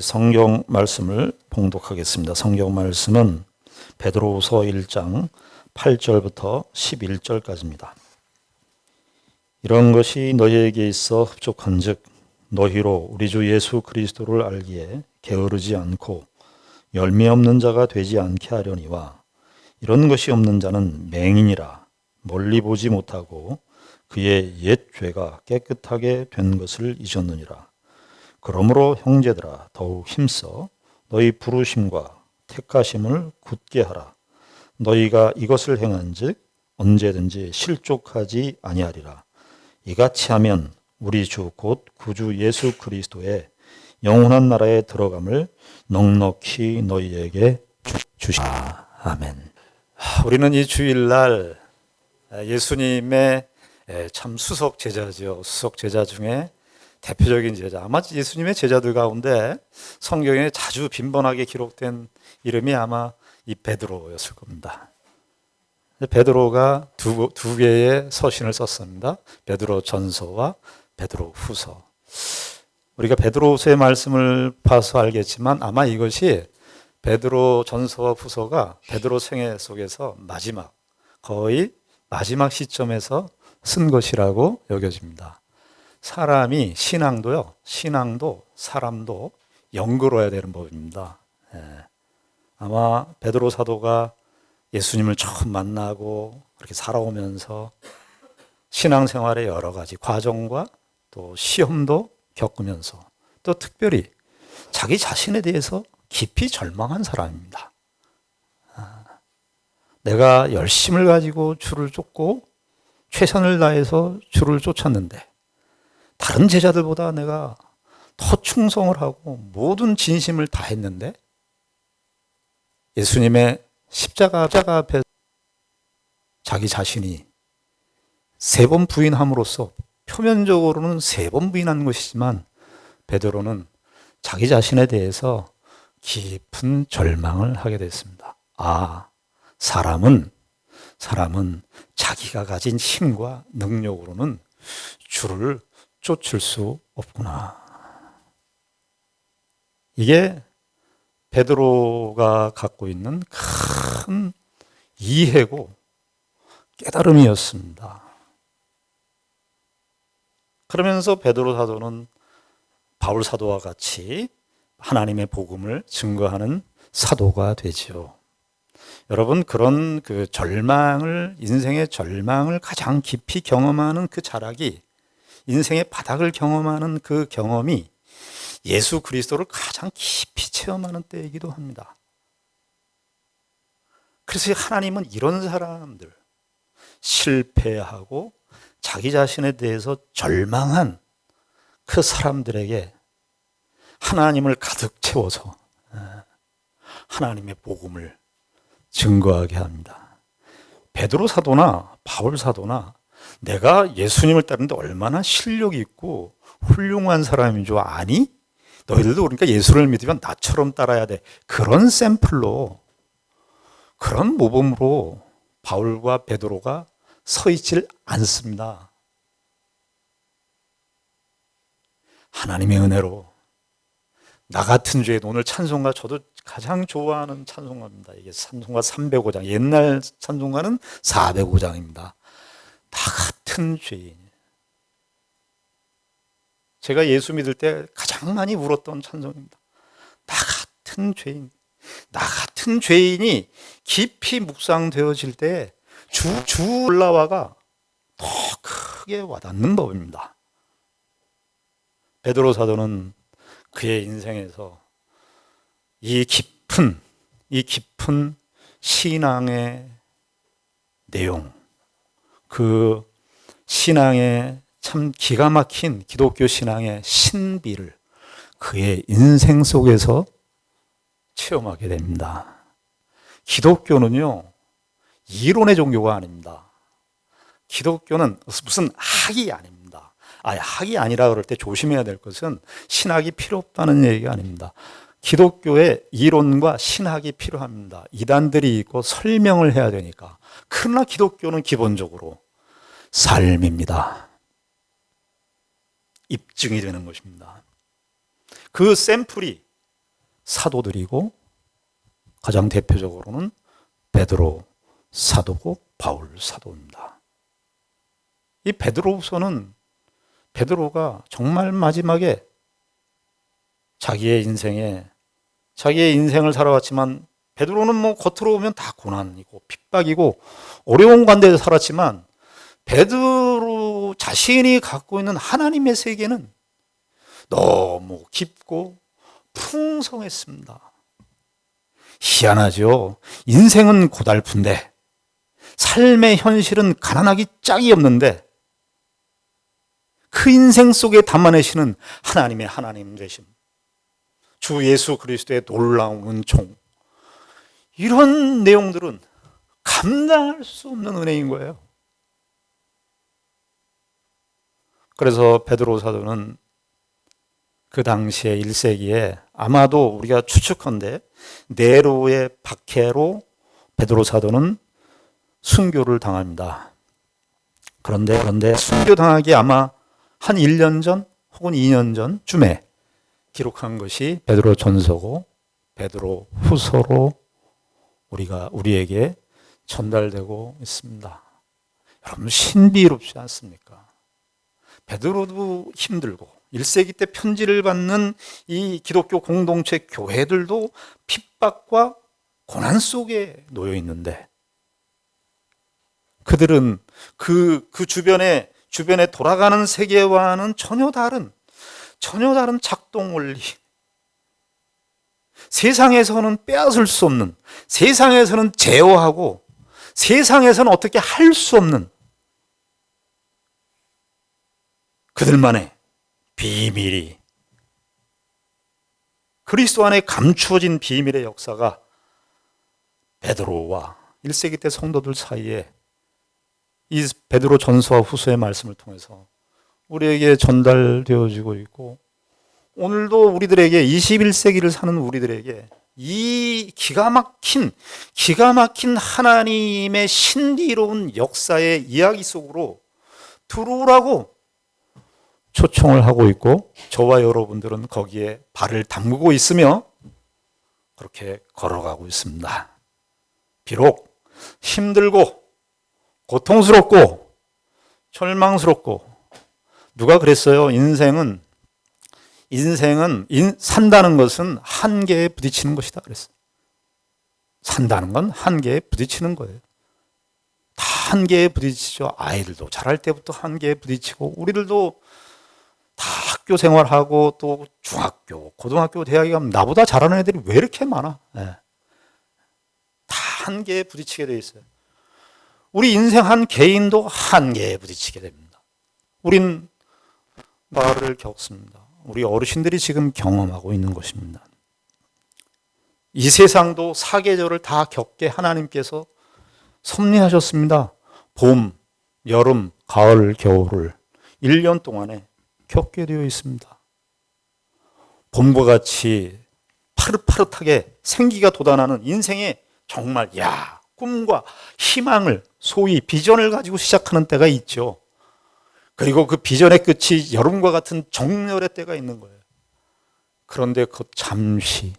성경 말씀을 봉독하겠습니다. 성경 말씀은 베드로후서 1장 8절부터 11절까지입니다. 이런 것이 너희에게 있어 흡족한즉 너희로 우리 주 예수 그리스도를 알기에 게으르지 않고 열매 없는 자가 되지 않게 하려니와 이런 것이 없는 자는 맹인이라 멀리 보지 못하고 그의 옛 죄가 깨끗하게 된 것을 잊었느니라. 그러므로 형제들아 더욱 힘써 너희 부르심과 택하심을 굳게 하라. 너희가 이것을 행한즉 언제든지 실족하지 아니하리라. 이같이 하면 우리 주 곧 구주 예수 그리스도의 영원한 나라에 들어감을 넉넉히 너희에게 주시라. 아멘. 우리는 이 주일날 예수님의 참 수석 제자죠. 수석 제자 중에 대표적인 제자, 아마 예수님의 제자들 가운데 성경에 자주 빈번하게 기록된 이름이 아마 이 베드로였을 겁니다. 베드로가 두 개의 서신을 썼습니다. 베드로 전서와 베드로 후서. 우리가 베드로 후서의 말씀을 봐서 알겠지만 아마 이것이 베드로 전서와 후서가 베드로 생애 속에서 거의 마지막 시점에서 쓴 것이라고 여겨집니다. 사람이 신앙도 사람도 연결해야 되는 법입니다. 아마 베드로 사도가 예수님을 처음 만나고 그렇게 살아오면서 신앙생활의 여러 가지 과정과 또 시험도 겪으면서 또 특별히 자기 자신에 대해서 깊이 절망한 사람입니다. 내가 열심을 가지고 주를 쫓고 최선을 다해서 주를 쫓았는데 다른 제자들보다 내가 더 충성을 하고 모든 진심을 다했는데 예수님의 십자가 앞에 자기 자신이 3번 부인함으로써 표면적으로는 3번 부인한 것이지만 베드로는 자기 자신에 대해서 깊은 절망을 하게 됐습니다. 사람은 자기가 가진 힘과 능력으로는 주를 쫓을 수 없구나. 이게 베드로가 갖고 있는 큰 이해고 깨달음이었습니다. 그러면서 베드로 사도는 바울 사도와 같이 하나님의 복음을 증거하는 사도가 되지요. 여러분, 그런 인생의 절망을 가장 깊이 경험하는 그 자락이, 인생의 바닥을 경험하는 그 경험이 예수 그리스도를 가장 깊이 체험하는 때이기도 합니다. 그래서 하나님은 이런 사람들, 실패하고 자기 자신에 대해서 절망한 그 사람들에게 하나님을 가득 채워서 하나님의 복음을 증거하게 합니다. 베드로 사도나 바울 사도나 내가 예수님을 따르는데 얼마나 실력이 있고 훌륭한 사람인 줄 아니? 너희들도 그러니까 예수를 믿으면 나처럼 따라야 돼. 그런 샘플로, 그런 모범으로 바울과 베드로가 서 있질 않습니다. 하나님의 은혜로 나 같은 죄인, 오늘 찬송가 저도 가장 좋아하는 찬송가입니다. 이게 찬송가 305장, 옛날 찬송가는 405장입니다. 나 같은 죄인. 제가 예수 믿을 때 가장 많이 울었던 찬송입니다. 나 같은 죄인. 나 같은 죄인이 깊이 묵상되어질 때 주 올라와가 더 크게 와닿는 법입니다. 베드로 사도는 그의 인생에서 이 깊은 신앙의 내용, 그 신앙의 참 기가 막힌 기독교 신앙의 신비를 그의 인생 속에서 체험하게 됩니다. 기독교는요, 이론의 종교가 아닙니다. 기독교는 무슨 학이 아닙니다. 학이 아니라 그럴 때 조심해야 될 것은 신학이 필요 없다는 얘기가 아닙니다. 기독교의 이론과 신학이 필요합니다. 이단들이 있고 설명을 해야 되니까. 그러나 기독교는 기본적으로 삶입니다. 입증이 되는 것입니다. 그 샘플이 사도들이고 가장 대표적으로는 베드로 사도고 바울 사도입니다. 이 베드로후서는 베드로가 정말 마지막에 자기의 인생을 살아왔지만, 베드로는 뭐 겉으로 보면 다 고난이고 핍박이고 어려운 관대에서 살았지만, 베드로 자신이 갖고 있는 하나님의 세계는 너무 깊고 풍성했습니다. 희한하죠. 인생은 고달픈데, 삶의 현실은 가난하기 짝이 없는데, 그 인생 속에 담아내시는 하나님의 하나님 되심, 주 예수 그리스도의 놀라운 은총, 이런 내용들은 감당할 수 없는 은혜인 거예요. 그래서 베드로 사도는 그 당시에 1세기에 아마도 우리가 추측컨대 네로의 박해로 베드로 사도는 순교를 당합니다. 그런데 순교당하기 아마 한 1년 전 혹은 2년 전쯤에 기록한 것이 베드로 전서고 베드로 후서로 우리에게 전달되고 있습니다. 여러분, 신비롭지 않습니까? 베드로도 힘들고 1세기 때 편지를 받는 이 기독교 공동체 교회들도 핍박과 고난 속에 놓여 있는데, 그들은 그 주변에 돌아가는 세계와는 전혀 다른 작동 원리, 세상에서는 빼앗을 수 없는, 세상에서는 제어하고 세상에서는 어떻게 할 수 없는 그들만의 비밀이, 그리스도 안에 감추어진 비밀의 역사가 베드로와 1세기 때 성도들 사이에 이 베드로 전서와 후서의 말씀을 통해서 우리에게 전달되어지고 있고, 오늘도 우리들에게, 21세기를 사는 우리들에게 이 기가 막힌 하나님의 신비로운 역사의 이야기 속으로 들어오라고 초청을 하고 있고, 저와 여러분들은 거기에 발을 담그고 있으며 그렇게 걸어가고 있습니다. 비록 힘들고 고통스럽고 절망스럽고, 누가 그랬어요? 인생은 산다는 것은 한계에 부딪히는 것이다 그랬어요. 산다는 건 한계에 부딪히는 거예요. 다 한계에 부딪히죠. 아이들도 자랄 때부터 한계에 부딪히고, 우리들도 다 학교 생활하고 또 중학교, 고등학교, 대학에 가면 나보다 잘하는 애들이 왜 이렇게 많아? 네. 다 한계에 부딪히게 돼 있어요. 우리 인생 한 개인도 한계에 부딪히게 됩니다. 우린 말을 겪습니다. 우리 어르신들이 지금 경험하고 있는 것입니다. 이 세상도 사계절을 다 겪게 하나님께서 섭리하셨습니다. 봄, 여름, 가을, 겨울을 1년 동안에 겪게 되어 있습니다. 봄과 같이 파릇파릇하게 생기가 돋아나는 인생에 정말 꿈과 희망을, 소위 비전을 가지고 시작하는 때가 있죠. 그리고 그 비전의 끝이 여름과 같은 정열의 때가 있는 거예요. 그런데 그 잠시,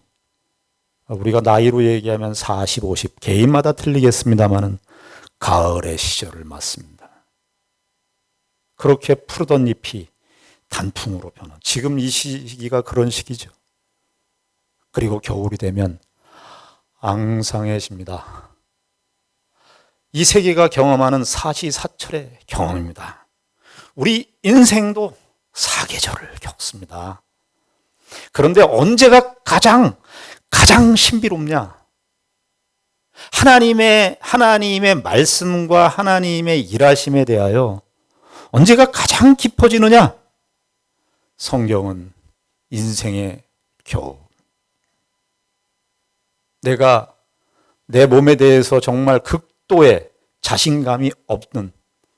우리가 나이로 얘기하면 40, 50, 개인마다 틀리겠습니다만은 가을의 시절을 맞습니다. 그렇게 푸르던 잎이 단풍으로 변한, 지금 이 시기가 그런 시기죠. 그리고 겨울이 되면 앙상해집니다. 이 세계가 경험하는 사시사철의 경험입니다. 우리 인생도 사계절을 겪습니다. 그런데 언제가 가장 신비롭냐? 하나님의 말씀과 하나님의 일하심에 대하여 언제가 가장 깊어지느냐? 성경은 인생의 겨울. 내가 내 몸에 대해서 정말 극도의 자신감이 없는,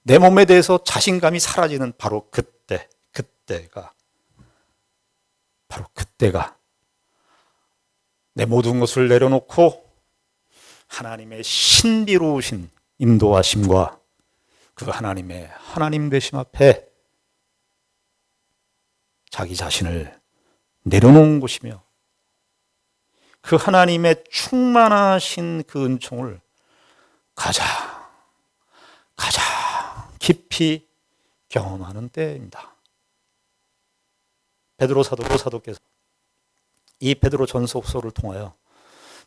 내 몸에 대해서 자신감이 사라지는 바로 그때가 내 모든 것을 내려놓고 하나님의 신비로우신 인도하심과 그 하나님의 하나님 되심 앞에 자기 자신을 내려놓은 곳이며, 그 하나님의 충만하신 그 은총을 가장 깊이 경험하는 때입니다. 베드로 사도께서 이 베드로 전서를 통하여,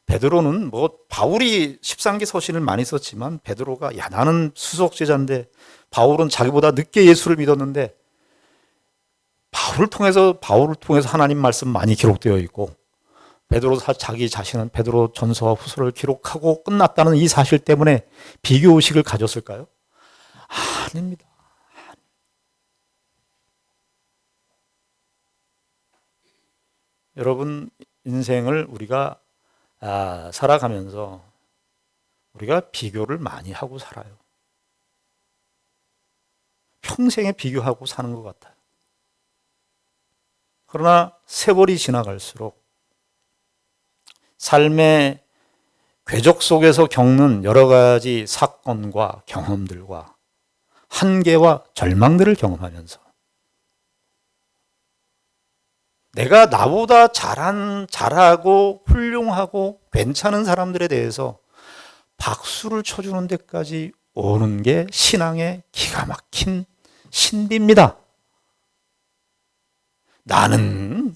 베드로는 바울이 13기 서신을 많이 썼지만 베드로가 나는 수석제자인데, 바울은 자기보다 늦게 예수를 믿었는데 바울을 통해서 하나님 말씀 많이 기록되어 있고, 베드로 자기 자신은 베드로 전서와 후서를 기록하고 끝났다는 이 사실 때문에 비교의식을 가졌을까요? 아닙니다. 여러분, 인생을 우리가 살아가면서 우리가 비교를 많이 하고 살아요. 평생에 비교하고 사는 것 같아요. 그러나 세월이 지나갈수록 삶의 궤적 속에서 겪는 여러 가지 사건과 경험들과 한계와 절망들을 경험하면서 내가 나보다 잘하고 훌륭하고 괜찮은 사람들에 대해서 박수를 쳐주는 데까지 오는 게 신앙의 기가 막힌 신비입니다. 나는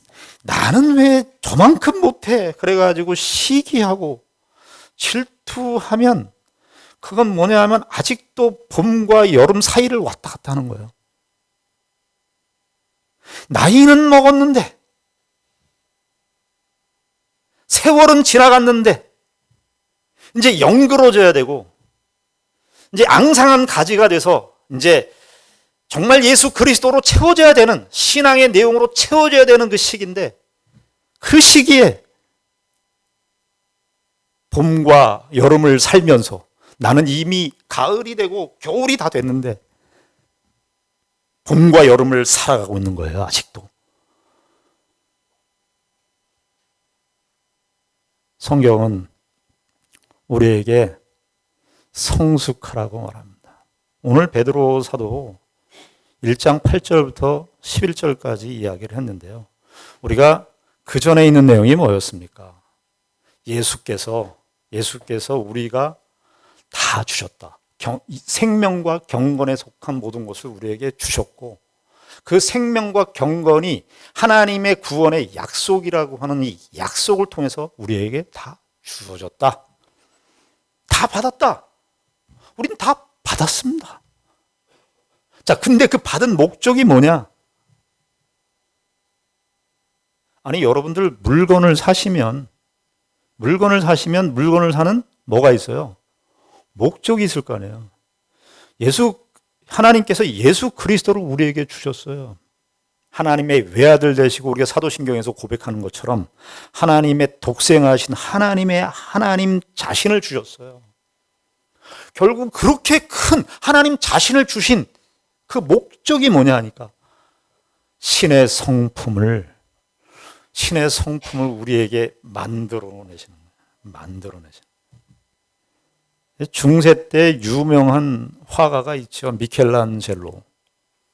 왜 저만큼 못해? 그래가지고 시기하고 질투하면 그건 뭐냐 하면 아직도 봄과 여름 사이를 왔다 갔다 하는 거예요. 나이는 먹었는데, 세월은 지나갔는데, 이제 영그러져야 되고, 이제 앙상한 가지가 돼서 이제 정말 예수 그리스도로 채워져야 되는, 신앙의 내용으로 채워져야 되는 그 시기인데, 그 시기에 봄과 여름을 살면서 나는 이미 가을이 되고 겨울이 다 됐는데 봄과 여름을 살아가고 있는 거예요, 아직도. 성경은 우리에게 성숙하라고 말합니다. 오늘 베드로 사도 1장 8절부터 11절까지 이야기를 했는데요. 우리가 그 전에 있는 내용이 뭐였습니까? 예수께서 우리가 다 주셨다. 생명과 경건에 속한 모든 것을 우리에게 주셨고, 그 생명과 경건이 하나님의 구원의 약속이라고 하는 이 약속을 통해서 우리에게 다 주어졌다. 다 받았다. 우린 다 받았습니다. 자, 근데 그 받은 목적이 뭐냐? 아니, 여러분들 물건을 사시면 물건을 사는 뭐가 있어요? 목적이 있을 거 아니에요. 하나님께서 예수 그리스도를 우리에게 주셨어요. 하나님의 외아들 되시고, 우리가 사도신경에서 고백하는 것처럼 하나님의 독생하신 하나님 자신을 주셨어요. 결국 그렇게 큰 하나님 자신을 주신 그 목적이 뭐냐 하니까 신의 성품을 우리에게 만들어내시는 거예요. 중세 때 유명한 화가가 있죠. 미켈란젤로.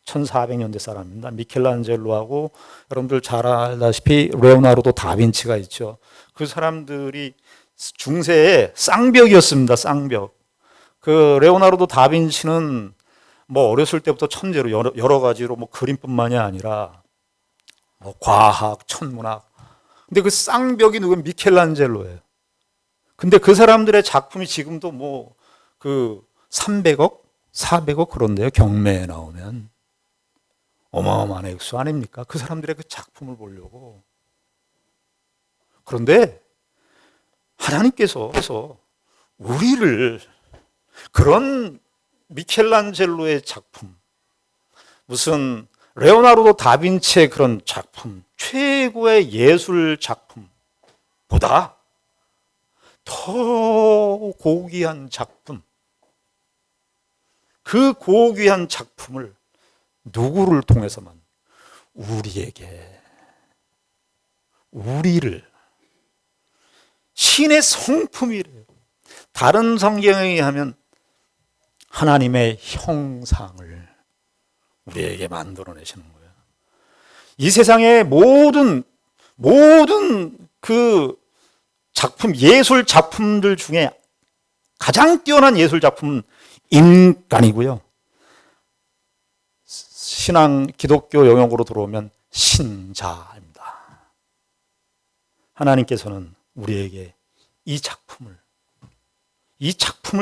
1400년대 사람입니다. 미켈란젤로하고 여러분들 잘 알다시피 레오나르도 다빈치가 있죠. 그 사람들이 중세의 쌍벽이었습니다. 쌍벽. 그 레오나르도 다빈치는 어렸을 때부터 천재로 여러 가지로 그림뿐만이 아니라 과학, 천문학. 근데 그 쌍벽이 누구예요? 미켈란젤로예요. 근데 그 사람들의 작품이 지금도 300억, 400억 그런데요. 경매에 나오면 어마어마한 액수 아닙니까? 그 사람들의 그 작품을 보려고. 그런데 하나님께서 우리를 그런 미켈란젤로의 작품, 무슨 레오나르도 다빈치의 그런 작품, 최고의 예술 작품보다 더 고귀한 작품, 그 고귀한 작품을 누구를 통해서만? 우리를 신의 성품이래요. 다른 성경에 의하면 하나님의 형상을 우리에게 만들어내시는 거예요. 이 세상의 모든 그 작품, 예술 작품들 중에 가장 뛰어난 예술 작품은 인간이고요. 신앙, 기독교 영역으로 들어오면 신자입니다. 하나님께서는 우리에게 이 작품을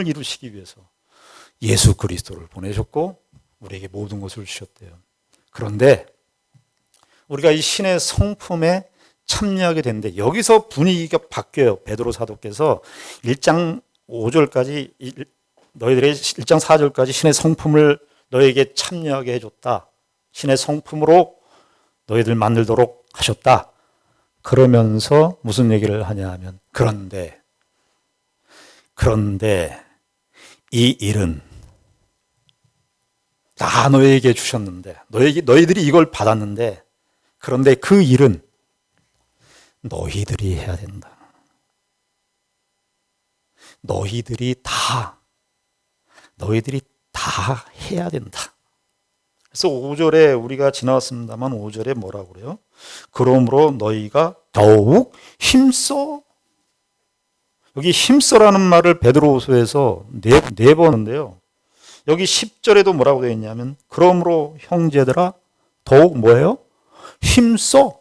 이루시기 위해서 예수 그리스도를 보내셨고 우리에게 모든 것을 주셨대요. 그런데 우리가 이 신의 성품에 참여하게 되는데 여기서 분위기가 바뀌어요. 베드로 사도께서 1장 5절까지 너희들의 1장 4절까지 신의 성품을 너에게 참여하게 해줬다. 신의 성품으로 너희들 만들도록 하셨다. 그러면서 무슨 얘기를 하냐 하면 그런데 이 일은 다 너에게 주셨는데 너희들이 이걸 받았는데 그런데 그 일은 너희들이 해야 된다. 너희들이 다 해야 된다. 그래서 5절에 우리가 지나왔습니다만 5절에 뭐라고 그래요? 그러므로 너희가 더욱 힘써. 여기 힘써라는 말을 베드로후서에서 네 번인데요. 여기 10절에도 뭐라고 되어 있냐면 그러므로 형제들아 더욱 뭐예요? 힘써.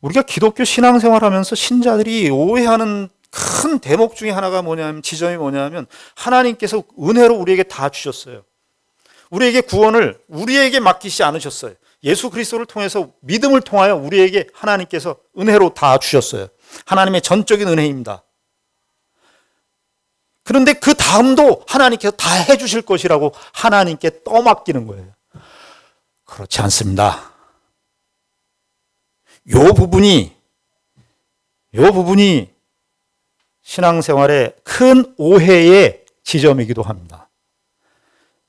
우리가 기독교 신앙생활하면서 신자들이 오해하는 큰 대목 중에 하나가 뭐냐면 지점이 뭐냐면 하나님께서 은혜로 우리에게 다 주셨어요. 우리에게 구원을 우리에게 맡기지 않으셨어요. 예수 그리스도를 통해서 믿음을 통하여 우리에게 하나님께서 은혜로 다 주셨어요. 하나님의 전적인 은혜입니다. 그런데 그 다음도 하나님께서 다 해주실 것이라고 하나님께 떠맡기는 거예요. 그렇지 않습니다. 요 부분이 신앙생활의 큰 오해의 지점이기도 합니다.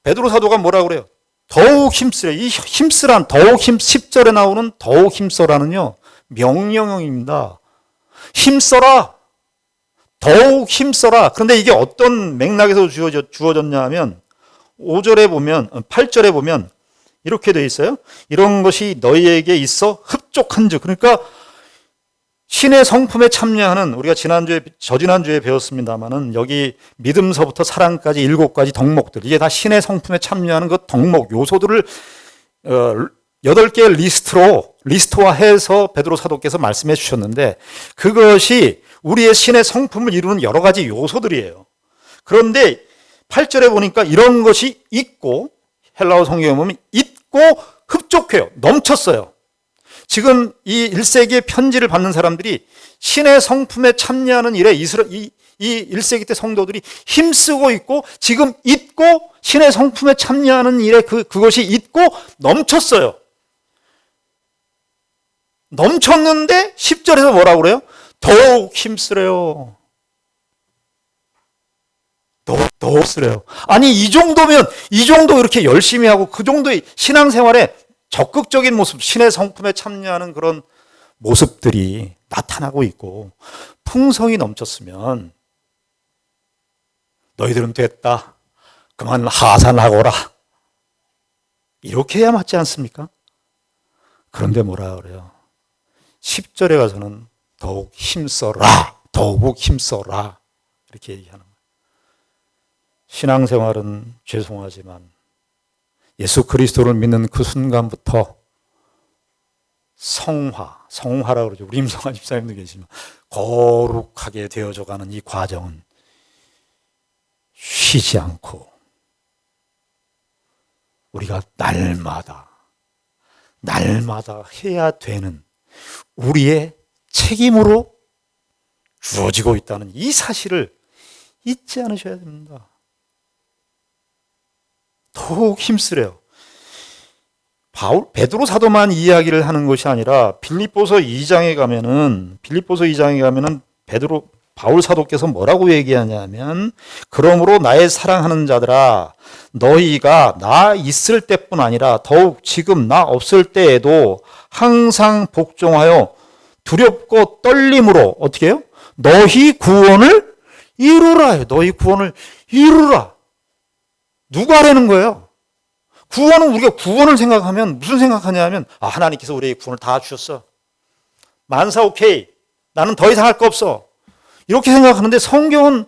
베드로 사도가 뭐라고 그래요? 더욱 힘쓰라. 이 힘쓰란 더욱 10절에 나오는 더욱 힘써라는요. 명령형입니다. 힘써라. 더욱 힘써라. 그런데 이게 어떤 맥락에서 주어졌냐 하면 5절에 보면 8절에 보면 이렇게 되어 있어요. 이런 것이 너희에게 있어 흡족한즉. 그러니까 신의 성품에 참여하는 우리가 저지난주에 배웠습니다마는 여기 믿음서부터 사랑까지 7가지 덕목들 이게 다 신의 성품에 참여하는 그 덕목 요소들을 8개의 리스트화해서 베드로 사도께서 말씀해 주셨는데 그것이 우리의 신의 성품을 이루는 여러 가지 요소들이에요. 그런데 8절에 보니까 이런 것이 있고 헬라어 성경에 보면 있고 흡족해요. 넘쳤어요. 지금 이 1세기의 편지를 받는 사람들이 신의 성품에 참여하는 일에 이 1세기 때 성도들이 힘쓰고 있고 지금 있고 신의 성품에 참여하는 일에 그것이 있고 넘쳤어요. 넘쳤는데 10절에서 뭐라고 그래요? 더욱 힘쓰래요. 더욱 쓰래요. 아니 이 정도 이렇게 열심히 하고 그 정도의 신앙생활에 적극적인 모습, 신의 성품에 참여하는 그런 모습들이 나타나고 있고 풍성이 넘쳤으면 너희들은 됐다. 그만 하산하거라. 이렇게 해야 맞지 않습니까? 그런데 뭐라 그래요? 10절에 가서는 더욱 힘써라. 이렇게 얘기하는 거예요. 신앙생활은 죄송하지만 예수 그리스도를 믿는 그 순간부터 성화라고 그러죠. 우리 임성환 집사님도 계시지만 거룩하게 되어져가는 이 과정은 쉬지 않고 우리가 날마다 해야 되는 우리의 책임으로 주어지고 있다는 이 사실을 잊지 않으셔야 됩니다. 더욱 힘쓰래요. 베드로 사도만 이야기를 하는 것이 아니라 빌립보서 2장에 가면은 바울 사도께서 뭐라고 얘기하냐면 그러므로 나의 사랑하는 자들아 너희가 나 있을 때뿐 아니라 더욱 지금 나 없을 때에도 항상 복종하여 두렵고 떨림으로 어떻게 해요? 너희 구원을 이루라요. 너희 구원을 이루라. 누가 하라는 거예요? 우리가 구원을 생각하면 무슨 생각하냐 하면 하나님께서 우리에게 구원을 다 주셨어. 만사 오케이. 나는 더 이상 할 거 없어. 이렇게 생각하는데 성경은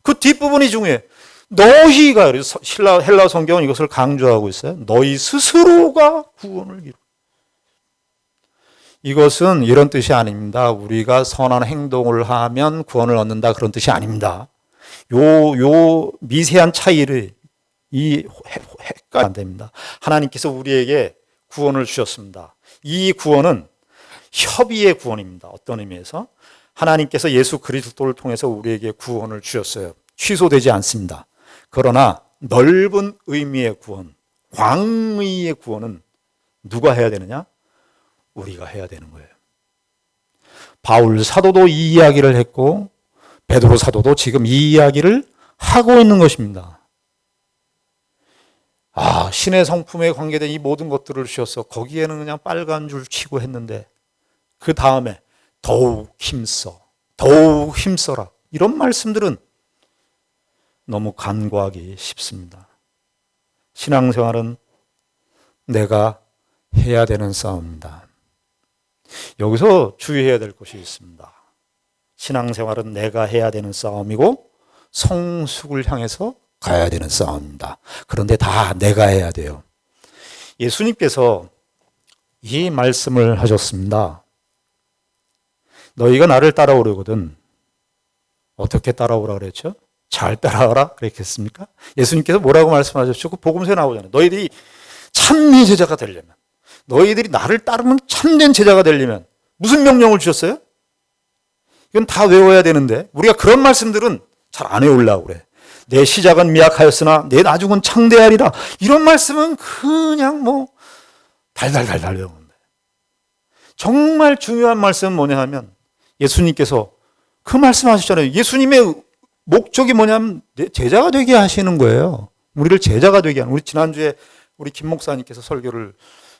그 뒷부분이 중요해. 너희가, 그래서 헬라 성경은 이것을 강조하고 있어요. 너희 스스로가 구원을 이루. 이것은 이런 뜻이 아닙니다. 우리가 선한 행동을 하면 구원을 얻는다, 그런 뜻이 아닙니다. 요 미세한 차이를 헷갈리면 안 됩니다. 하나님께서 우리에게 구원을 주셨습니다. 이 구원은 협의의 구원입니다. 어떤 의미에서? 하나님께서 예수 그리스도를 통해서 우리에게 구원을 주셨어요. 취소되지 않습니다. 그러나 넓은 의미의 구원, 광의의 구원은 누가 해야 되느냐? 우리가 해야 되는 거예요. 바울 사도도 이 이야기를 했고 베드로 사도도 지금 이 이야기를 하고 있는 것입니다. 신의 성품에 관계된 이 모든 것들을 주셔서 거기에는 그냥 빨간 줄 치고 했는데 그 다음에 더욱 힘써라. 이런 말씀들은 너무 간과하기 쉽습니다. 신앙생활은 내가 해야 되는 싸움입니다. 여기서 주의해야 될 것이 있습니다. 신앙생활은 내가 해야 되는 싸움이고 성숙을 향해서 가야 되는 싸움입니다. 그런데 다 내가 해야 돼요. 예수님께서 이 말씀을 하셨습니다. 너희가 나를 따라오려거든 어떻게 따라오라 그랬죠? 잘 따라와라 그랬겠습니까? 예수님께서 뭐라고 말씀하셨죠? 그 복음서에 나오잖아요. 너희들이 참된 제자가 되려면, 너희들이 나를 따르는 참된 제자가 되려면 무슨 명령을 주셨어요? 이건 다 외워야 되는데 우리가 그런 말씀들은 잘 안 외우려고 그래. 내 시작은 미약하였으나 내 나중은 창대하리라. 이런 말씀은 그냥 달달달달 외우는데 정말 중요한 말씀은 뭐냐 하면 예수님께서 그 말씀하셨잖아요. 예수님의 목적이 뭐냐면 내 제자가 되게 하시는 거예요. 우리를 제자가 되게 하는. 우리 지난주에 우리 김 목사님께서 설교를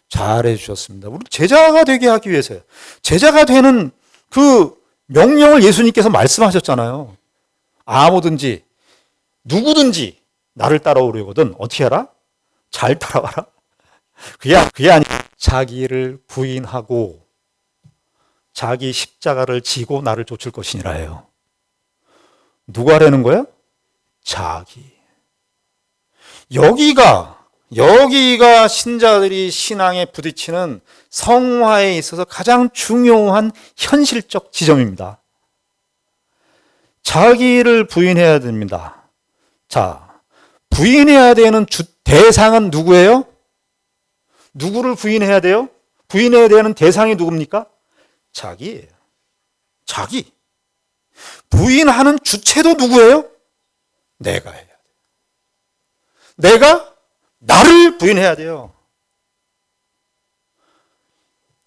잘 해주셨습니다. 우리 제자가 되게 하기 위해서요. 제자가 되는 그 명령을 예수님께서 말씀하셨잖아요. 아무든지 누구든지 나를 따라오려거든 어떻게 하라? 잘 따라와라. 그게 아니라 자기를 부인하고 자기 십자가를 지고 나를 쫓을 것이니라 해요. 누가 하려는 거야? 자기. 여기가 신자들이 신앙에 부딪히는 성화에 있어서 가장 중요한 현실적 지점입니다. 자기를 부인해야 됩니다. 자, 부인해야 되는 대상은 누구예요? 누구를 부인해야 돼요? 부인해야 되는 대상이 누굽니까? 자기예요. 자기. 부인하는 주체도 누구예요? 내가 해야 돼요. 내가 나를 부인해야 돼요.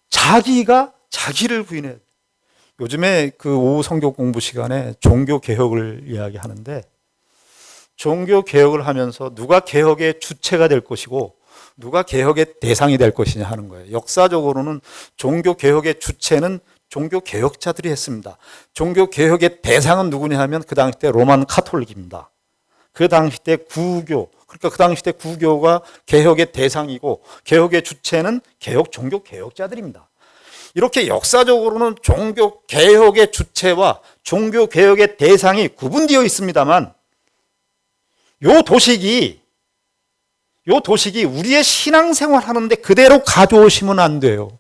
자기가 자기를 부인해야 돼요. 요즘에 그 오후 성경 공부 시간에 종교 개혁을 이야기하는데 종교 개혁을 하면서 누가 개혁의 주체가 될 것이고 누가 개혁의 대상이 될 것이냐 하는 거예요. 역사적으로는 종교 개혁의 주체는 종교 개혁자들이 했습니다. 종교 개혁의 대상은 누구냐 하면 그 당시 때 로만 카톨릭입니다. 그 당시 때 구교, 그러니까 그 당시 때 구교가 개혁의 대상이고 개혁의 주체는 종교 개혁자들입니다. 이렇게 역사적으로는 종교 개혁의 주체와 종교 개혁의 대상이 구분되어 있습니다만 요 도식이 우리의 신앙생활 하는데 그대로 가져오시면 안 돼요.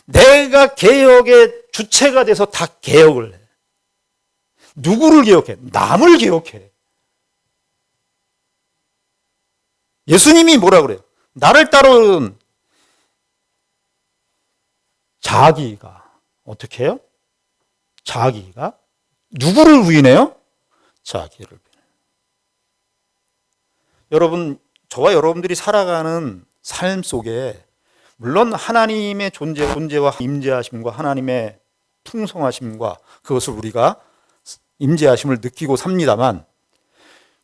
내가 개혁의 주체가 돼서 다 개혁을 해. 누구를 개혁해? 남을 개혁해. 예수님이 뭐라 그래요? 나를 따르는 자기가 어떻게 해요? 자기가 누구를 부인해요? 자기를 부인해요. 여러분, 저와 여러분들이 살아가는 삶 속에 물론 하나님의 존재와 임재하심과 하나님의 풍성하심과 그것을 우리가 임재하심을 느끼고 삽니다만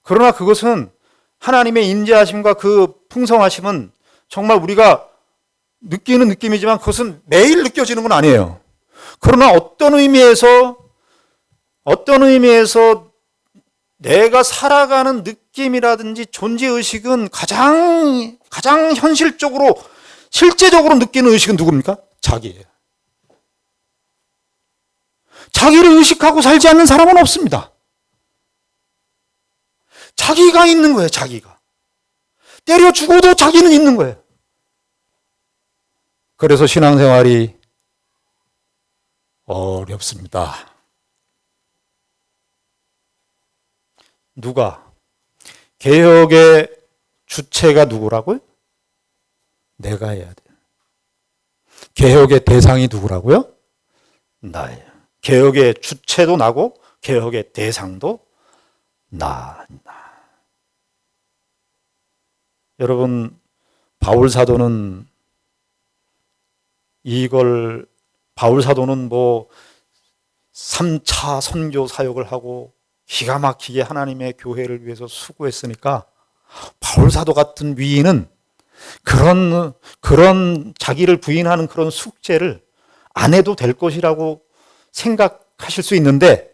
그러나 그것은 하나님의 임재하심과 그 풍성하심은 정말 우리가 느끼는 느낌이지만 그것은 매일 느껴지는 건 아니에요. 그러나 어떤 의미에서 내가 살아가는 느낌이라든지 존재의식은 가장 현실적으로 실제적으로 느끼는 의식은 누굽니까? 자기예요. 자기를 의식하고 살지 않는 사람은 없습니다. 자기가 있는 거예요, 자기가. 때려 죽어도 자기는 있는 거예요. 그래서 신앙생활이 어렵습니다. 누가? 개혁의 주체가 누구라고요? 내가 해야 돼요. 개혁의 대상이 누구라고요? 나예요. 개혁의 주체도 나고 개혁의 대상도 나. 여러분, 바울 사도는 뭐 3차 선교 사역을 하고 기가 막히게 하나님의 교회를 위해서 수고했으니까 바울 사도 같은 위인은 그런 자기를 부인하는 그런 숙제를 안 해도 될 것이라고 생각하실 수 있는데,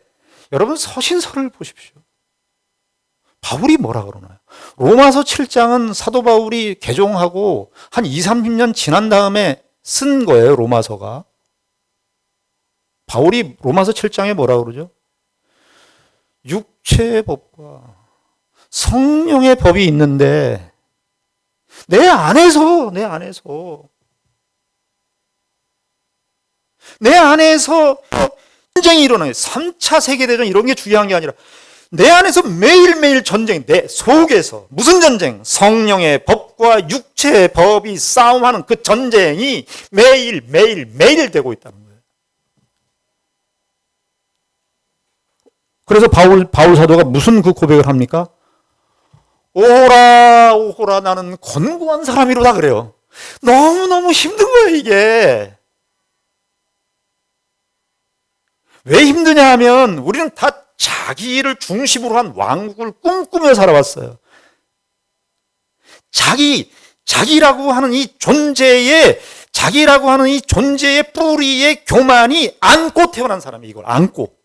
여러분 서신서를 보십시오. 바울이 뭐라 그러나요? 로마서 7장은 사도 바울이 개종하고 한 20-30년 지난 다음에 쓴 거예요, 로마서가. 바울이 로마서 7장에 뭐라 그러죠? 육체의 법과 성령의 법이 있는데 내 안에서 전쟁이 일어나요. 3차 세계대전 이런 게 중요한 게 아니라 내 안에서 매일매일 전쟁, 내 속에서 무슨 전쟁? 성령의 법과 육체의 법이 싸움하는 그 전쟁이 매일 되고 있다는 거예요. 그래서 바울 사도가 무슨 그 고백을 합니까? 오호라 나는 권고한 사람이로다 그래요. 너무너무 힘든 거예요, 이게. 왜 힘드냐 하면 우리는 다 자기를 중심으로 한 왕국을 꿈꾸며 살아왔어요. 자기라고 하는 이 존재의 뿌리의 교만이 안고 태어난 사람이 이걸 안고.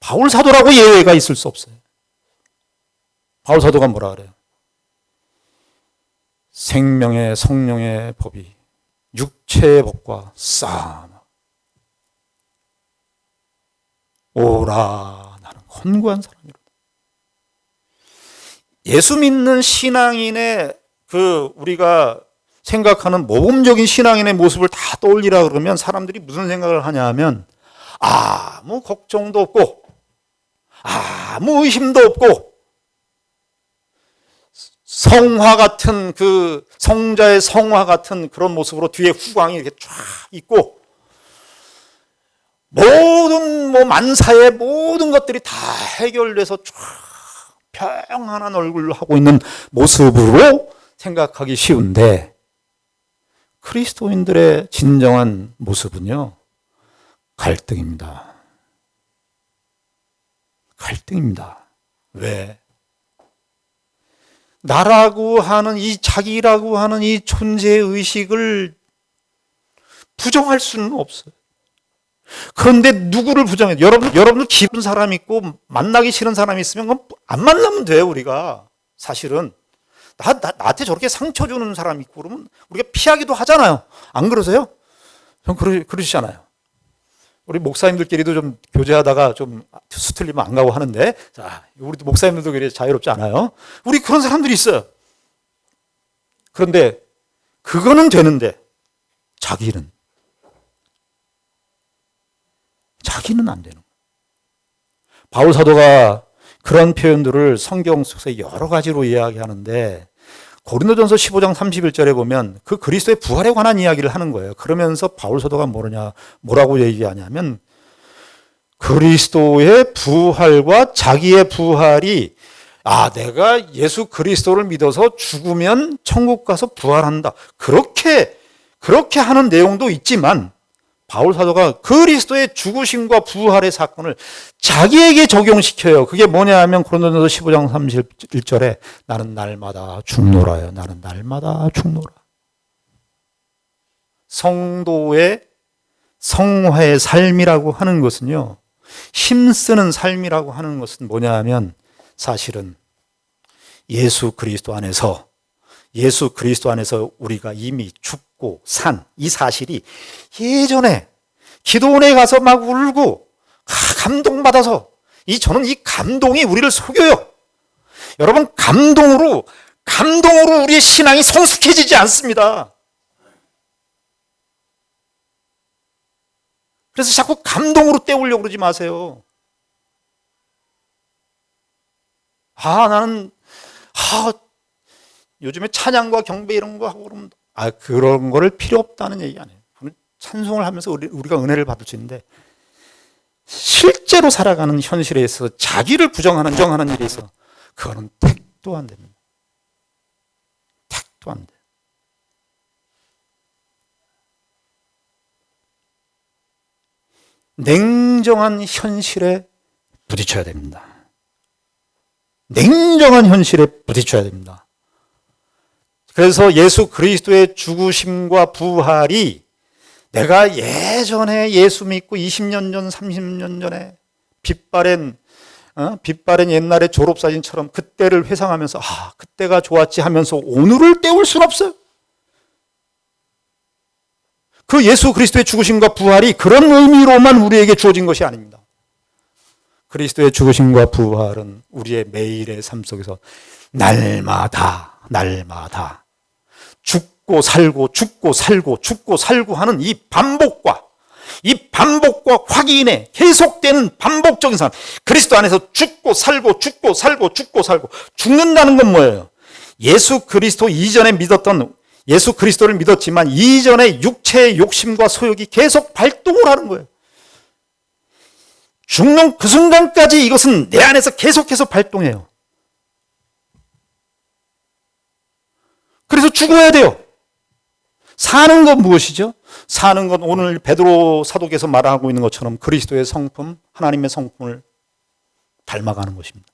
바울 사도라고 예외가 있을 수 없어요. 바울 사도가 뭐라 그래요? 생명의 성령의 법이 육체의 법과 싸움. 오라 나는 권고한 사람이로다. 예수 믿는 신앙인의 우리가 생각하는 모범적인 신앙인의 모습을 다 떠올리라 그러면 사람들이 무슨 생각을 하냐 하면 아무 걱정도 없고 아무 의심도 없고 성화 같은 성자의 성화 같은 그런 모습으로 뒤에 후광이 이렇게 쫙 있고 모든 만사의 모든 것들이 다 해결돼서 쫙 평안한 얼굴로 하고 있는 모습으로 생각하기 쉬운데, 그리스도인들의 진정한 모습은요, 갈등입니다. 왜? 나라고 하는 자기라고 하는 이 존재의 의식을 부정할 수는 없어요. 그런데 누구를 부정해요? 여러분들 기쁜 사람 있고 만나기 싫은 사람이 있으면 안 만나면 돼요, 우리가. 사실은. 나한테 저렇게 상처 주는 사람이 있고 그러면 우리가 피하기도 하잖아요. 안 그러세요? 전 그러시잖아요. 우리 목사님들끼리도 좀 교제하다가 좀 수틀리면 안 가고 하는데, 자, 우리 목사님들도 그래 자유롭지 않아요. 우리 그런 사람들이 있어요. 그런데 그거는 되는데 자기는 안 되는 거예요. 바울 사도가 그런 표현들을 성경 속에서 여러 가지로 이야기하는데, 고린도전서 15장 31절에 보면 그 그리스도의 부활에 관한 이야기를 하는 거예요. 그러면서 바울 사도가 뭐라고 얘기하냐면, 그리스도의 부활과 자기의 부활이 내가 예수 그리스도를 믿어서 죽으면 천국 가서 부활한다. 그렇게 하는 내용도 있지만, 바울 사도가 그리스도의 죽으심과 부활의 사건을 자기에게 적용시켜요. 그게 뭐냐 하면 고린도전서 15장 31절에 나는 날마다 죽노라요. 나는 날마다 죽노라. 성도의 성화의 삶이라고 하는 것은요, 힘쓰는 삶이라고 하는 것은 뭐냐 하면 사실은 예수 그리스도 안에서 우리가 이미 죽고 산 이 사실이 예전에 기도원에 가서 막 울고 감동받아서 저는 이 감동이 우리를 속여요. 여러분, 감동으로 우리의 신앙이 성숙해지지 않습니다. 그래서 자꾸 감동으로 때우려고 그러지 마세요. 나는 요즘에 찬양과 경배 이런 거 하고 그러면 그런 거를 필요 없다는 얘기 아니에요. 찬송을 하면서 우리가 은혜를 받을 수 있는데, 실제로 살아가는 현실에 있어서 자기를 부정하는 일에 있어 그거는 택도 안 됩니다. 택도 안 돼. 냉정한 현실에 부딪혀야 됩니다. 냉정한 현실에 부딪혀야 됩니다. 그래서 예수 그리스도의 죽으심과 부활이 내가 예전에 예수 믿고 20년 전, 30년 전에 빛바랜 옛날의 졸업사진처럼 그때를 회상하면서 그때가 좋았지 하면서 오늘을 때울 수는 없어요. 그 예수 그리스도의 죽으심과 부활이 그런 의미로만 우리에게 주어진 것이 아닙니다. 그리스도의 죽으심과 부활은 우리의 매일의 삶 속에서 날마다 죽고 살고 죽고 살고 죽고 살고 하는 이 반복과 확인에 계속되는 반복적인 삶. 그리스도 안에서 죽고 살고 죽고 살고 죽고 살고. 죽는다는 건 뭐예요? 예수 그리스도 이전에 믿었던, 예수 그리스도를 믿었지만 이전에 육체의 욕심과 소욕이 계속 발동을 하는 거예요. 죽는 그 순간까지 이것은 내 안에서 계속해서 발동해요. 그래서 죽어야 돼요. 사는 건 무엇이죠? 사는 건 오늘 베드로 사도께서 말하고 있는 것처럼 그리스도의 성품, 하나님의 성품을 닮아가는 것입니다.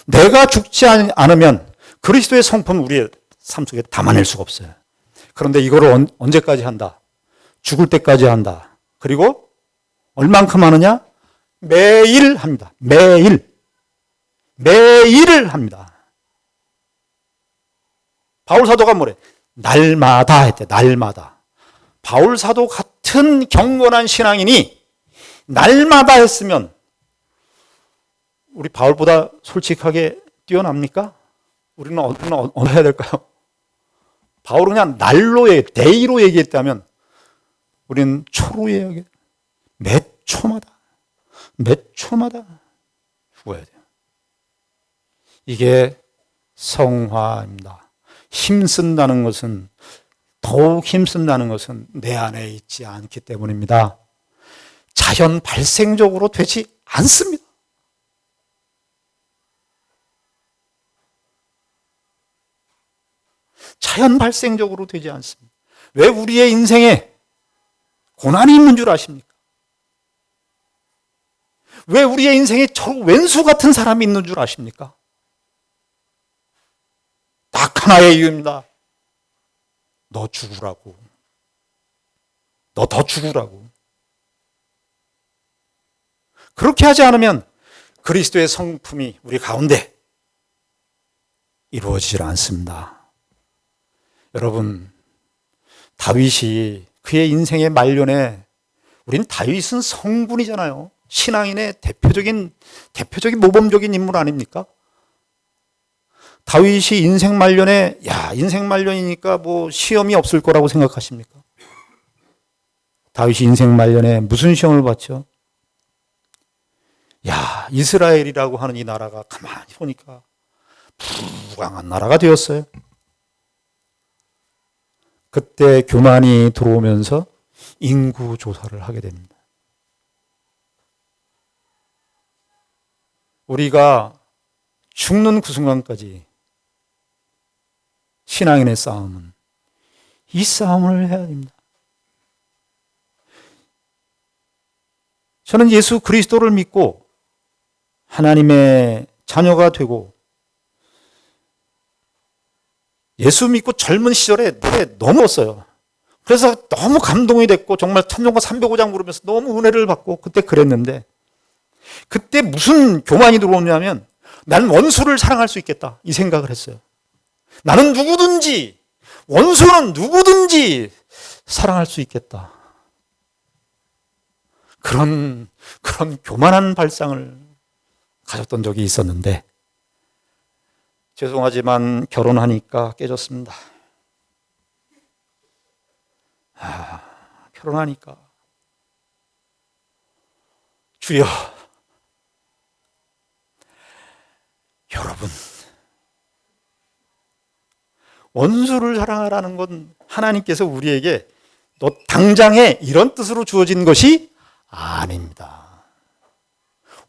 내가 죽지 않으면 그리스도의 성품 우리의 삶 속에 담아낼 수가 없어요. 그런데 이거를 언제까지 한다? 죽을 때까지 한다. 그리고 얼만큼 하느냐? 매일 합니다. 매일 합니다. 바울 사도가 뭐래? 날마다 했대. 날마다. 바울 사도 같은 경건한 신앙인이 날마다 했으면 우리 바울보다 솔직하게 뛰어납니까? 우리는 어느 해야 될까요? 바울은 그냥 데이로 얘기했다면 우리는 초로 얘기해. 몇 초마다 죽어야 돼요. 이게 성화입니다. 더욱 힘쓴다는 것은 내 안에 있지 않기 때문입니다. 자연 발생적으로 되지 않습니다. 자연 발생적으로 되지 않습니다. 왜 우리의 인생에 고난이 있는 줄 아십니까? 왜 우리의 인생에 저 왼수 같은 사람이 있는 줄 아십니까? 딱 하나의 이유입니다. 너 죽으라고. 너 더 죽으라고. 그렇게 하지 않으면 그리스도의 성품이 우리 가운데 이루어지질 않습니다. 여러분, 다윗이 그의 인생의 말년에, 우린 다윗은 성군이잖아요. 신앙인의 대표적인 모범적인 인물 아닙니까? 다윗이 인생 말년에, 인생 말년이니까 뭐 시험이 없을 거라고 생각하십니까? 다윗이 인생 말년에 무슨 시험을 봤죠? 이스라엘이라고 하는 이 나라가 가만히 보니까 불강한 나라가 되었어요. 그때 교만이 들어오면서 인구 조사를 하게 됩니다. 우리가 죽는 그 순간까지 신앙인의 싸움은 이 싸움을 해야 됩니다. 저는 예수 그리스도를 믿고 하나님의 자녀가 되고 예수 믿고 젊은 시절에 넘었어요. 그래서 너무 감동이 됐고 정말 찬송가 305장 부르면서 너무 은혜를 받고 그때 그랬는데, 그때 무슨 교만이 들어오냐면 나는 원수를 사랑할 수 있겠다 이 생각을 했어요. 나는 원수는 누구든지 사랑할 수 있겠다. 그런 교만한 발상을 가졌던 적이 있었는데 죄송하지만 결혼하니까 깨졌습니다. 결혼하니까 주여, 여러분, 원수를 사랑하라는 건 하나님께서 우리에게 너 당장에 이런 뜻으로 주어진 것이 아닙니다.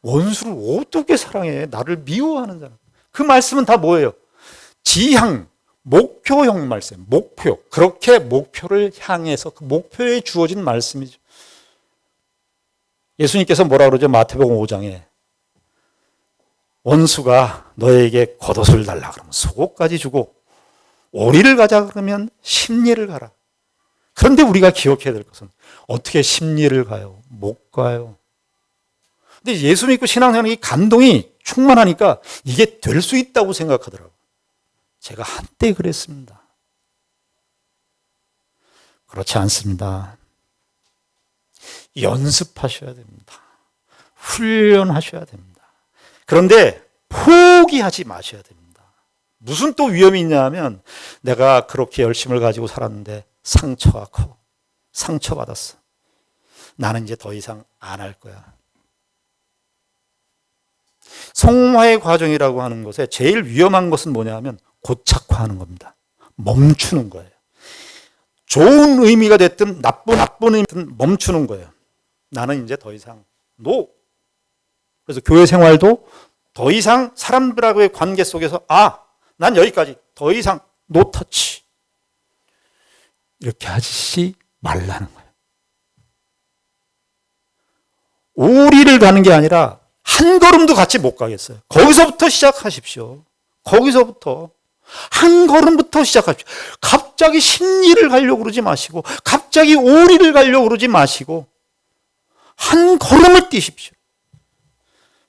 원수를 어떻게 사랑해? 나를 미워하는 사람. 그 말씀은 다 뭐예요? 지향, 목표형 말씀. 목표. 그렇게 목표를 향해서 그 목표에 주어진 말씀이죠. 예수님께서 뭐라 그러죠? 마태복음 5장에 원수가 너에게 겉옷을 달라 그러면 속옷까지 주고 오리를 가자 그러면 십리를 가라. 그런데 우리가 기억해야 될 것은 어떻게 십리를 가요? 못 가요. 근데 예수 믿고 신앙생활이 감동이 충만하니까 이게 될 수 있다고 생각하더라고요. 제가 한때 그랬습니다. 그렇지 않습니다. 연습하셔야 됩니다. 훈련하셔야 됩니다. 그런데 포기하지 마셔야 됩니다. 무슨 또 위험이 있냐 하면 내가 그렇게 열심을 가지고 살았는데 상처가 커. 상처받았어. 나는 이제 더 이상 안 할 거야. 성화의 과정이라고 하는 것에 제일 위험한 것은 뭐냐 하면 고착화하는 겁니다. 멈추는 거예요. 좋은 의미가 됐든 나쁜 의미든 멈추는 거예요. 나는 이제 더 이상 노. 그래서 교회 생활도 더 이상 사람들하고의 관계 속에서 난 여기까지 더 이상 노 터치. 이렇게 하지 말라는 거예요. 오리를 가는 게 아니라 한 걸음도 같이 못 가겠어요. 거기서부터 시작하십시오. 거기서부터 한 걸음부터 시작하십시오. 갑자기 십리를 가려고 그러지 마시고 갑자기 오리를 가려고 그러지 마시고 한 걸음을 뛰십시오.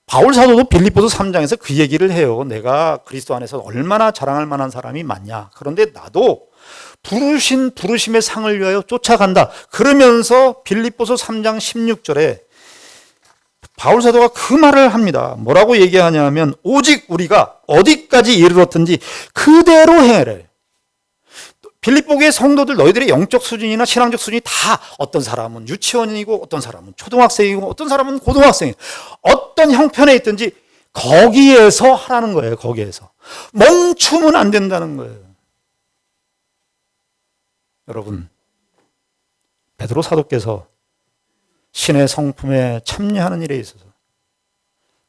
바울 사도도 빌립보서 3장에서 그 얘기를 해요. 내가 그리스도 안에서 얼마나 자랑할 만한 사람이 많냐. 그런데 나도 부르심의 상을 위하여 쫓아간다. 그러면서 빌립보서 3장 16절에 바울 사도가 그 말을 합니다. 뭐라고 얘기하냐면 오직 우리가 어디까지 이르렀든지 그대로 행하래. 빌립보의 성도들 너희들의 영적 수준이나 신앙적 수준이 다 어떤 사람은 유치원이고 어떤 사람은 초등학생이고 어떤 사람은 고등학생이고 어떤 형편에 있든지 거기에서 하라는 거예요. 거기에서. 멈추면 안 된다는 거예요. 여러분, 베드로 사도께서 신의 성품에 참여하는 일에 있어서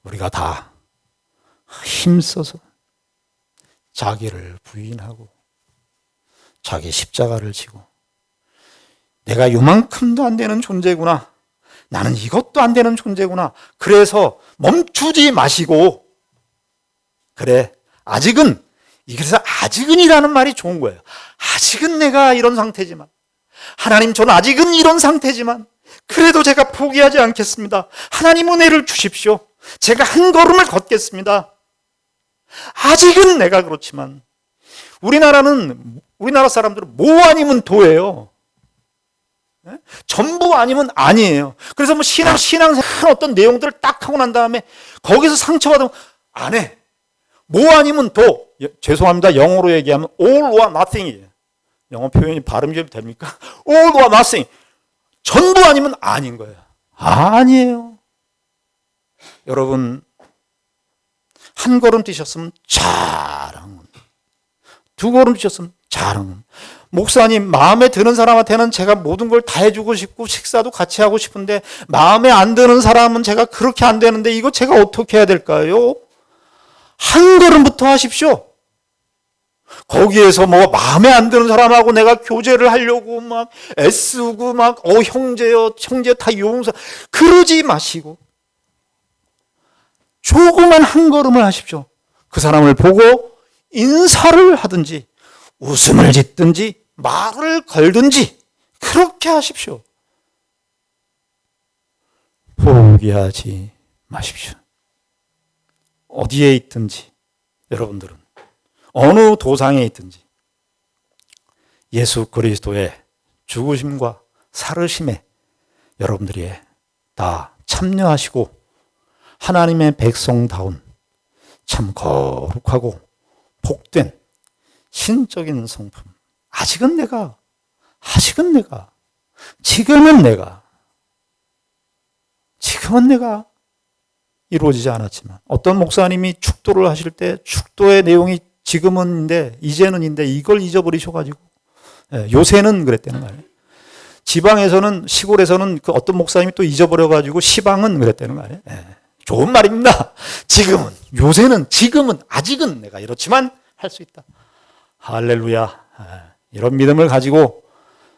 우리가 다 힘써서 자기를 부인하고 자기 십자가를 지고 내가 요만큼도 안 되는 존재구나. 나는 이것도 안 되는 존재구나. 그래서 멈추지 마시고 그래 아직은 그래서 아직은이라는 말이 좋은 거예요. 아직은 내가 이런 상태지만 하나님 저는 아직은 이런 상태지만 그래도 제가 포기하지 않겠습니다. 하나님 은혜를 주십시오. 제가 한 걸음을 걷겠습니다. 아직은 내가 그렇지만 우리나라 사람들은 뭐 아니면 도예요. 전부 아니면 아니에요. 그래서 뭐 신앙생활 어떤 내용들을 딱 하고 난 다음에 거기서 상처받으면 안 해. 뭐 아니면 도. 죄송합니다. 영어로 얘기하면 all or nothing이에요. 영어 표현이 발음이 좀 됩니까? all or nothing. 전부 아니면 아닌 거예요. 아니에요. 여러분, 한 걸음 뛰셨으면 자랑. 두 걸음 뛰셨으면 자랑. 목사님, 마음에 드는 사람한테는 제가 모든 걸 다 해주고 싶고 식사도 같이 하고 싶은데 마음에 안 드는 사람은 제가 그렇게 안 되는데 이거 제가 어떻게 해야 될까요? 한 걸음부터 하십시오. 거기에서 뭐 마음에 안 드는 사람하고 내가 교제를 하려고 막 애쓰고 막 형제요 형제 다 용서 그러지 마시고 조그만 한 걸음을 하십시오. 그 사람을 보고 인사를 하든지 웃음을 짓든지 말을 걸든지 그렇게 하십시오. 포기하지 마십시오. 어디에 있든지 여러분들은 어느 도상에 있든지 예수 그리스도의 죽으심과 살으심에 여러분들이 다 참여하시고 하나님의 백성다운 참 거룩하고 복된 신적인 성품. 아직은 내가, 지금은 내가 이루어지지 않았지만 어떤 목사님이 축도를 하실 때 축도의 내용이 지금은인데 이제는인데 이걸 잊어버리셔가지고 요새는 그랬다는 거예요. 지방에서는 시골에서는 그 어떤 목사님이 또 잊어버려가지고 시방은 그랬다는 거예요. 좋은 말입니다. 지금은, 요새는, 지금은, 아직은 내가 이렇지만 할 수 있다. 할렐루야. 이런 믿음을 가지고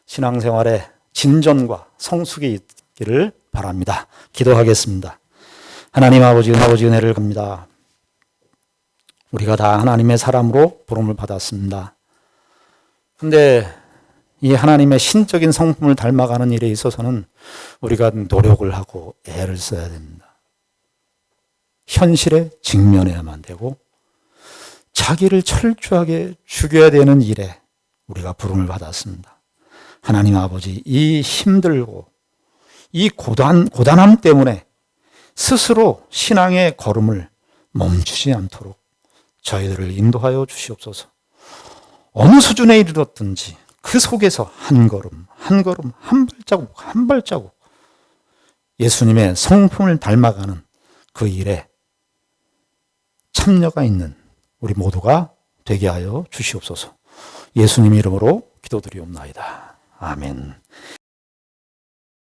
신앙생활에 진전과 성숙이 있기를 바랍니다. 기도하겠습니다. 하나님 아버지 은혜를 갑니다. 우리가 다 하나님의 사람으로 부름을 받았습니다. 근데 이 하나님의 신적인 성품을 닮아가는 일에 있어서는 우리가 노력을 하고 애를 써야 됩니다. 현실에 직면해야만 되고 자기를 철저하게 죽여야 되는 일에 우리가 부름을 받았습니다. 하나님 아버지, 이 힘들고 이 고단함 때문에 스스로 신앙의 걸음을 멈추지 않도록 저희들을 인도하여 주시옵소서. 어느 수준에 이르렀든지 그 속에서 한 걸음, 한 발자국 예수님의 성품을 닮아가는 그 일에 참여가 있는 우리 모두가 되게 하여 주시옵소서. 예수님 이름으로 기도드리옵나이다. 아멘.